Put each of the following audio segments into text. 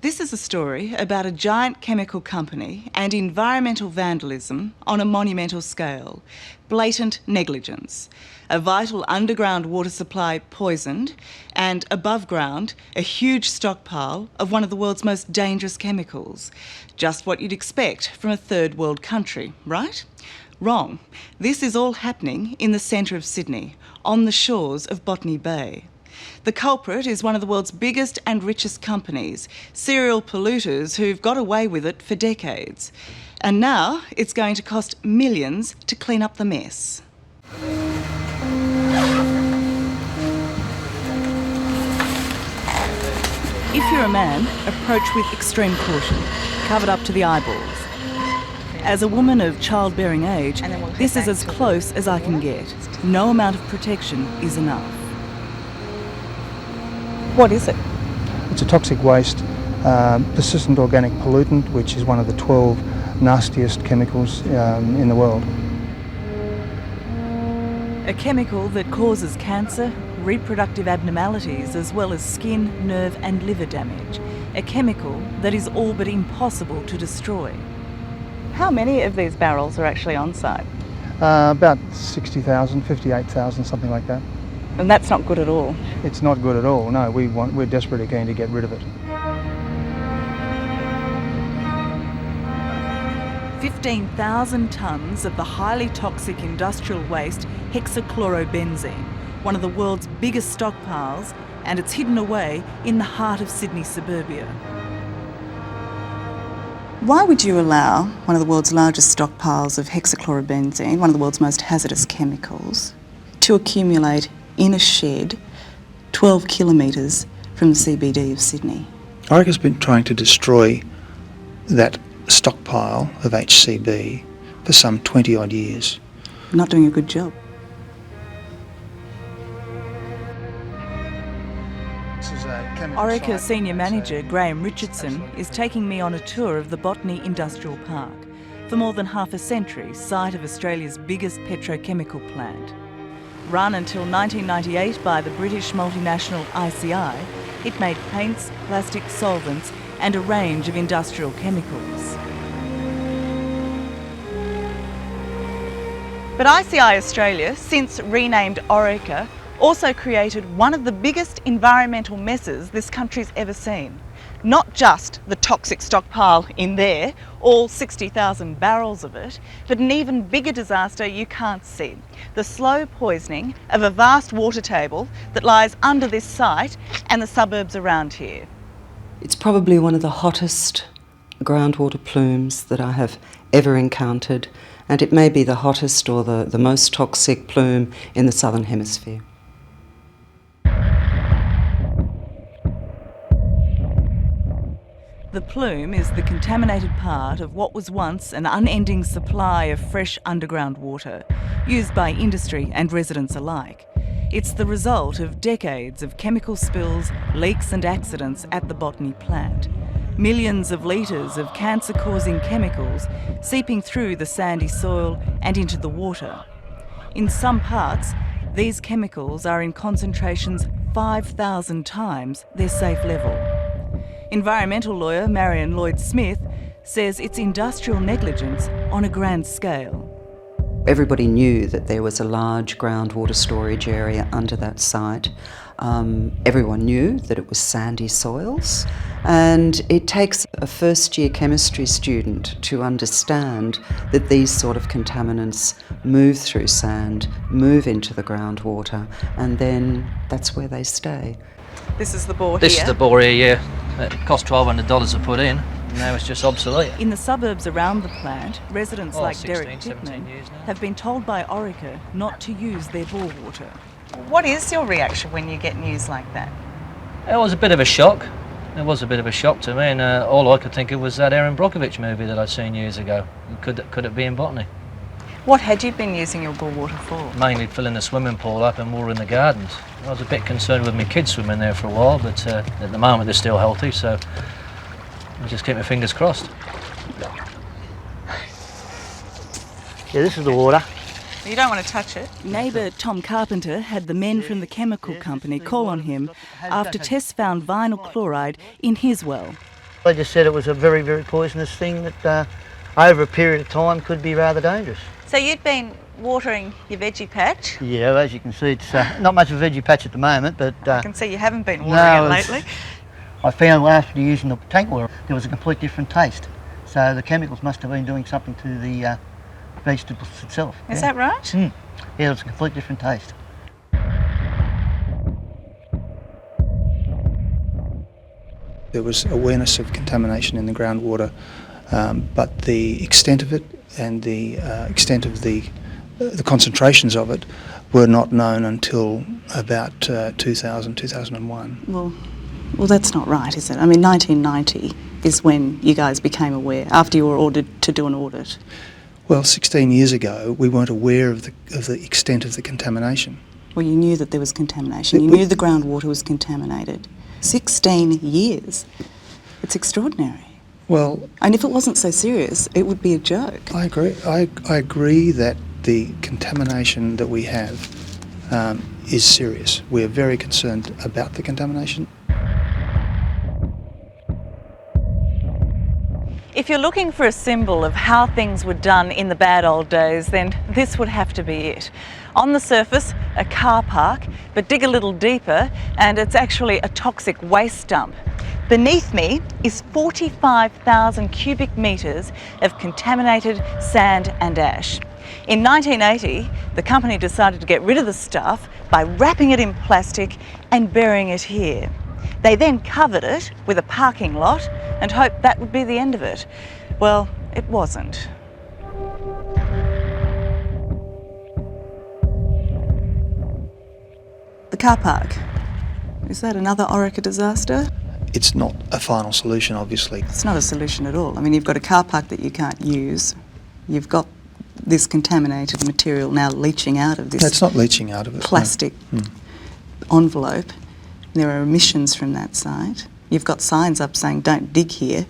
This is a story about a giant chemical company and environmental vandalism on a monumental scale. Blatant negligence. A vital underground water supply poisoned, and above ground, a huge stockpile of one of the world's most dangerous chemicals. Just what you'd expect from a third world country, right? Wrong. This is all happening in the centre of Sydney, on the shores of Botany Bay. The culprit is one of the world's biggest and richest companies, serial polluters who've got away with it for decades. And now it's going to cost millions to clean up the mess. If you're a man, approach with extreme caution, covered up to the eyeballs. As a woman of childbearing age, this is as close as I can get. No amount of protection is enough. What is it? It's a toxic waste, persistent organic pollutant, which is one of the 12 nastiest chemicals in the world. A chemical that causes cancer, reproductive abnormalities, as well as skin, nerve and liver damage. A chemical that is all but impossible to destroy. How many of these barrels are actually on site? About 60,000, 58,000, something like that. And that's not good at all. It's not good at all, no. We're desperately keen to get rid of it. 15,000 tonnes of the highly toxic industrial waste hexachlorobenzene, one of the world's biggest stockpiles, and it's hidden away in the heart of Sydney suburbia. Why would you allow one of the world's largest stockpiles of hexachlorobenzene, one of the world's most hazardous chemicals, to accumulate in a shed 12 kilometres from the CBD of Sydney? Orica's been trying to destroy that stockpile of HCB for some 20 odd years. Not doing a good job. Orica Senior Manager Graham Richardson is taking me on a tour of the Botany Industrial Park, for more than half a century site of Australia's biggest petrochemical plant. Run until 1998 by the British multinational ICI, it made paints, plastic solvents and a range of industrial chemicals. But ICI Australia, since renamed Orica, also created one of the biggest environmental messes this country's ever seen. Not just the toxic stockpile in there, all 60,000 barrels of it, but an even bigger disaster you can't see. The slow poisoning of a vast water table that lies under this site and the suburbs around here. It's probably one of the hottest groundwater plumes that I have ever encountered, and it may be the hottest or the most toxic plume in the Southern Hemisphere. The plume is the contaminated part of what was once an unending supply of fresh underground water, used by industry and residents alike. It's the result of decades of chemical spills, leaks and accidents at the Botany plant. Millions of litres of cancer-causing chemicals seeping through the sandy soil and into the water. In some parts, these chemicals are in concentrations 5,000 times their safe level. Environmental lawyer Marion Lloyd-Smith says it's industrial negligence on a grand scale. Everybody knew that there was a large groundwater storage area under that site. Everyone knew that it was sandy soils, and it takes a first-year chemistry student to understand that these sort of contaminants move through sand, move into the groundwater, and then that's where they stay. This is the bore This here. is the bore here, yeah. It cost $1,200 to put in. Now it's just obsolete. In the suburbs around the plant, residents like 16, Derek 17 Tickman years now. have been told by Orica not to use their bore water. What is your reaction when you get news like that? It was a bit of a shock. It was a bit of a shock to me, and all I could think of was that Erin Brockovich movie that I'd seen years ago. Could it be in Botany? What had you been using your bore water for? Mainly filling the swimming pool up and more in the gardens. I was a bit concerned with my kids swimming there for a while, but at the moment they're still healthy, so I just keep my fingers crossed. Yeah, this is the water. You don't want to touch it. Neighbour Tom Carpenter had the men from the chemical company call on him after tests found vinyl chloride in his well. They just said it was a very, very poisonous thing that over a period of time could be rather dangerous. So you'd been watering your veggie patch. Yeah, as you can see, it's not much of a veggie patch at the moment, but I can see you haven't been watering it lately. I found after using the tank water, there was a complete different taste. So the chemicals must have been doing something to the vegetables itself. Is that right? Mm. Yeah, it was a complete different taste. There was awareness of contamination in the groundwater, but the extent of it and the extent of the concentrations of it were not known until about 2000, 2001. Well, that's not right, is it? I mean, 1990 is when you guys became aware, after you were ordered to do an audit. Well, 16 years ago, we weren't aware of the extent of the contamination. Well, you knew that there was contamination. You knew the groundwater was contaminated. 16 years. It's extraordinary. Well, And if it wasn't so serious, it would be a joke. I agree. I agree that the contamination that we have is serious. We are very concerned about the contamination. If you're looking for a symbol of how things were done in the bad old days, then this would have to be it. On the surface, a car park, but dig a little deeper and it's actually a toxic waste dump. Beneath me is 45,000 cubic metres of contaminated sand and ash. In 1980, the company decided to get rid of the stuff by wrapping it in plastic and burying it here. They then covered it with a parking lot and hoped that would be the end of it. Well, it wasn't. The car park. Is that another Orica disaster? It's not a final solution, obviously. It's not a solution at all. I mean, you've got a car park that you can't use. You've got this contaminated material now leaching out of this It's not leaching out of it. no. plastic envelope. There are emissions from that site. You've got signs up saying don't dig here.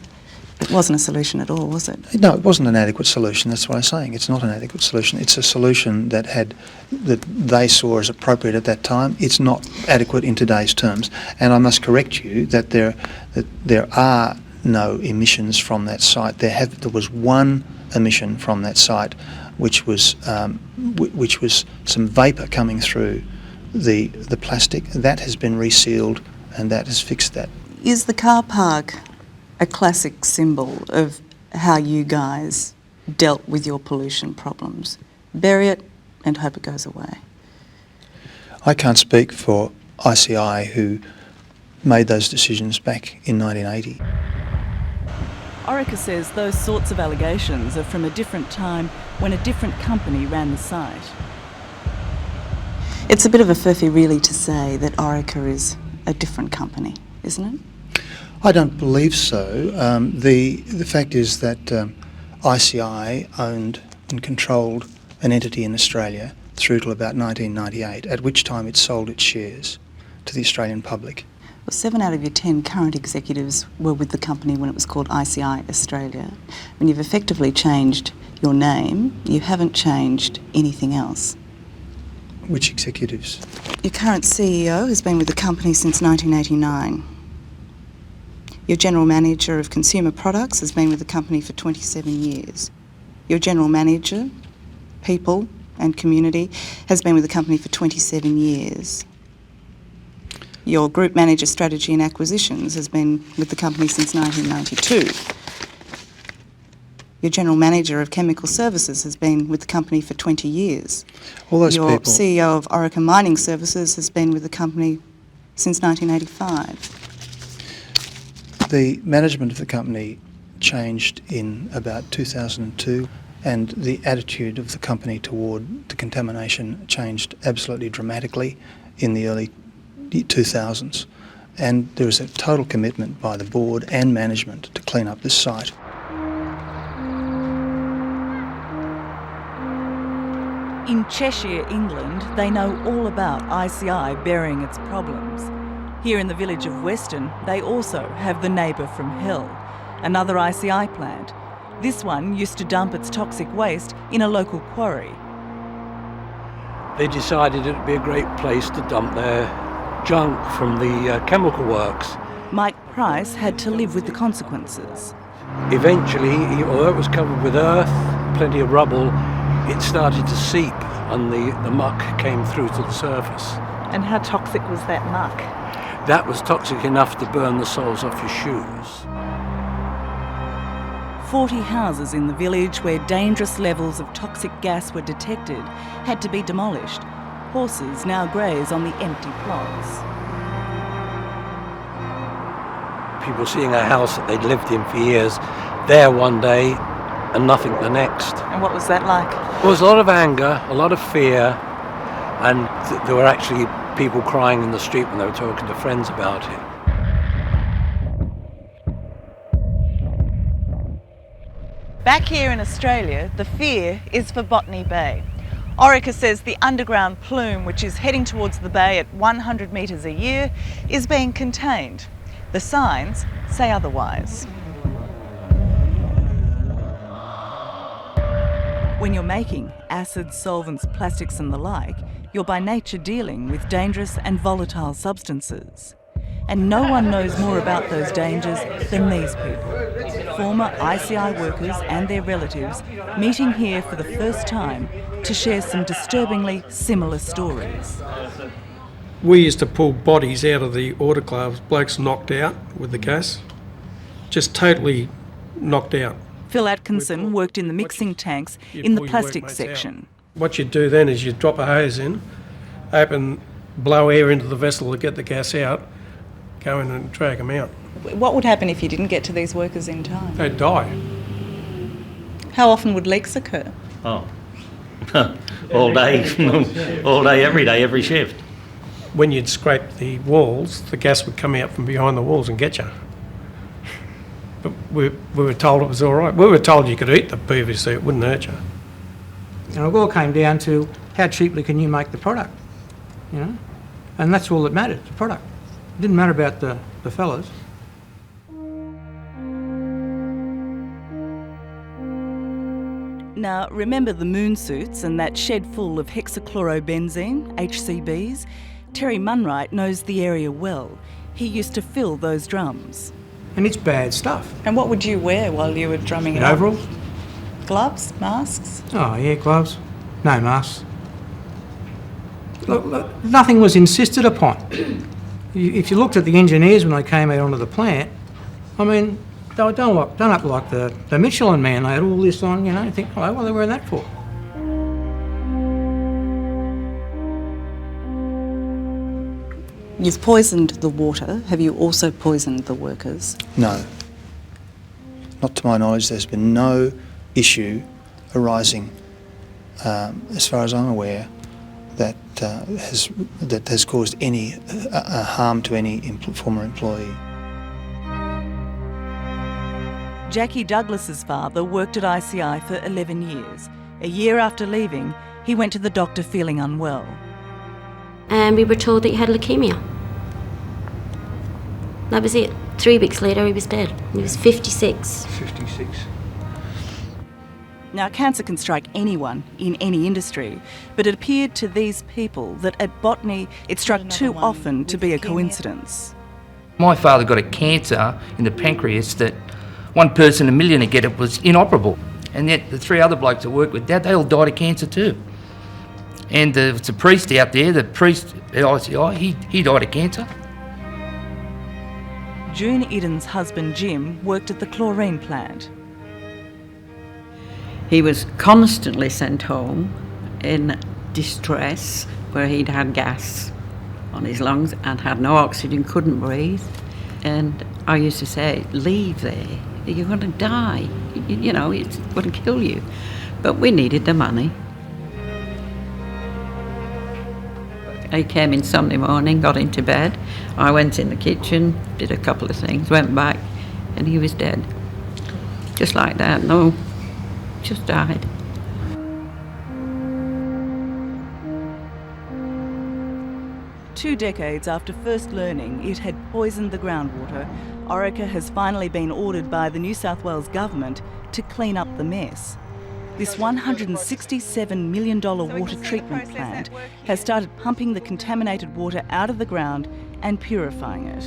It wasn't a solution at all, was it? No, it wasn't an adequate solution. That's what I'm saying. It's not an adequate solution. It's a solution that they saw as appropriate at that time. It's not adequate in today's terms. And I must correct you that there are no emissions from that site. There was one emission from that site, which was some vapour coming through the plastic. That has been resealed, and that has fixed that. Is the car park a classic symbol of how you guys dealt with your pollution problems? Bury it and hope it goes away. I can't speak for ICI, who made those decisions back in 1980. Orica says those sorts of allegations are from a different time when a different company ran the site. It's a bit of a furphy really to say that Orica is a different company, isn't it? I don't believe so. The fact is that ICI owned and controlled an entity in Australia through till about 1998, at which time it sold its shares to the Australian public. Well, 7 out of your 10 current executives were with the company when it was called ICI Australia. When you've effectively changed your name, you haven't changed anything else. Which executives? Your current CEO has been with the company since 1989. Your General Manager of Consumer Products has been with the company for 27 years. Your General Manager, People and Community, has been with the company for 27 years. Your Group Manager Strategy and Acquisitions has been with the company since 1992. Your General Manager of Chemical Services has been with the company for 20 years. All those Your people. CEO of Orica Mining Services has been with the company since 1985. The management of the company changed in about 2002, and the attitude of the company toward the contamination changed absolutely dramatically in the early 2000s. And there was a total commitment by the board and management to clean up this site. In Cheshire, England, they know all about ICI burying its problems. Here in the village of Weston, they also have the neighbour from hell, another ICI plant. This one used to dump its toxic waste in a local quarry. They decided it'd be a great place to dump their junk from the chemical works. Mike Price had to live with the consequences. Eventually, although it was covered with earth, plenty of rubble, it started to seep and the muck came through to the surface. And how toxic was that muck? That was toxic enough to burn the soles off your shoes. 40 houses in the village where dangerous levels of toxic gas were detected had to be demolished. Horses now graze on the empty plots. People seeing a house that they'd lived in for years, there one day and nothing the next. And what was that like? There was a lot of anger, a lot of fear, and there were actually people crying in the street when they were talking to friends about it. Back here in Australia, the fear is for Botany Bay. Orica says the underground plume, which is heading towards the bay at 100 metres a year, is being contained. The signs say otherwise. When you're making acids, solvents, plastics and the like, you're by nature dealing with dangerous and volatile substances. And no one knows more about those dangers than these people. Former ICI workers and their relatives meeting here for the first time to share some disturbingly similar stories. We used to pull bodies out of the autoclaves, blokes knocked out with the gas, just totally knocked out. Phil Atkinson worked in the mixing tanks in the plastic section. What you'd do then is you'd drop a hose in, blow air into the vessel to get the gas out, go in and drag them out. What would happen if you didn't get to these workers in time? They'd die. How often would leaks occur? Oh, all day, all day, every shift. When you'd scrape the walls, the gas would come out from behind the walls and get you. But we were told it was all right. We were told you could eat the PVC, it wouldn't hurt you. And it all came down to how cheaply can you make the product, you know? And that's all that mattered, the product. It didn't matter about the fellas. Now, remember the moon suits and that shed full of hexachlorobenzene, HCBs? Terry Munwright knows the area well. He used to fill those drums. And it's bad stuff. And what would you wear while you were drumming it up? Overalls? Gloves? Masks? Oh, yeah, gloves. No masks. Look, nothing was insisted upon. If you looked at the engineers when they came out onto the plant, I mean, they were done up like the Michelin Man. They had all this on, you know, you think, oh, what are they wearing that for? You've poisoned the water. Have you also poisoned the workers? No. Not to my knowledge, there's been no issue arising, as far as I'm aware, that has caused any harm to any former employee. Jackie Douglas's father worked at ICI for 11 years. A year after leaving, he went to the doctor feeling unwell. And we were told that he had leukemia. That was it. 3 weeks later, he was dead. He was 56. 56. Now, cancer can strike anyone in any industry, but it appeared to these people that at Botany it struck too often to be a coincidence. My father got a cancer in the pancreas that one person in a million to get it was inoperable. And yet the 3 other blokes that worked with Dad, they all died of cancer too. And there's a priest out there, the priest at ICI, he died of cancer. June Iden's husband Jim worked at the chlorine plant. He was constantly sent home in distress where he'd had gas on his lungs and had no oxygen, couldn't breathe. And I used to say, leave there, you're going to die. You know, it's going to kill you. But we needed the money. He came in Sunday morning, got into bed. I went in the kitchen, did a couple of things, went back, and he was dead. Just like that, no, just died. Two decades after first learning it had poisoned the groundwater, Orica has finally been ordered by the New South Wales government to clean up the mess. This $167 million water treatment plant has started pumping the contaminated water out of the ground and purifying it.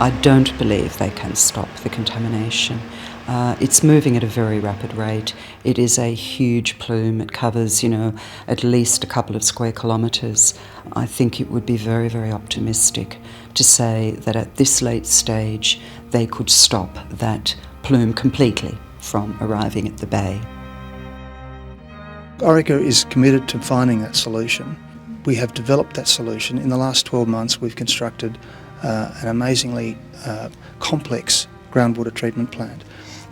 I don't believe they can stop the contamination. It's moving at a very rapid rate. It is a huge plume. It covers, at least a couple of square kilometres. I think it would be very, very optimistic to say that at this late stage they could stop that plume completely from arriving at the bay. Orica is committed to finding that solution. We have developed that solution. In the last 12 months we've constructed an amazingly complex groundwater treatment plant.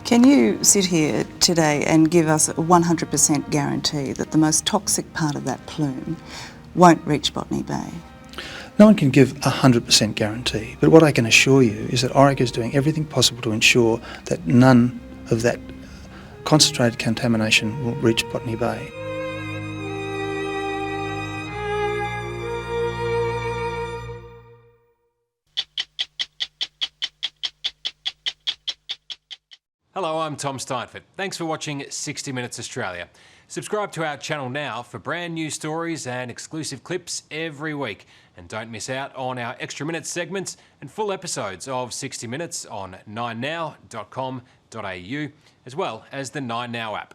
Can you sit here today and give us a 100% guarantee that the most toxic part of that plume won't reach Botany Bay? No one can give a 100% guarantee, but what I can assure you is that Orica is doing everything possible to ensure that none of that concentrated contamination will reach Botany Bay. Hello, I'm Tom Steinfort. Thanks for watching 60 Minutes Australia. Subscribe to our channel now for brand new stories and exclusive clips every week. And don't miss out on our Extra Minutes segments and full episodes of 60 Minutes on 9now.com.au, as well as the 9Now app.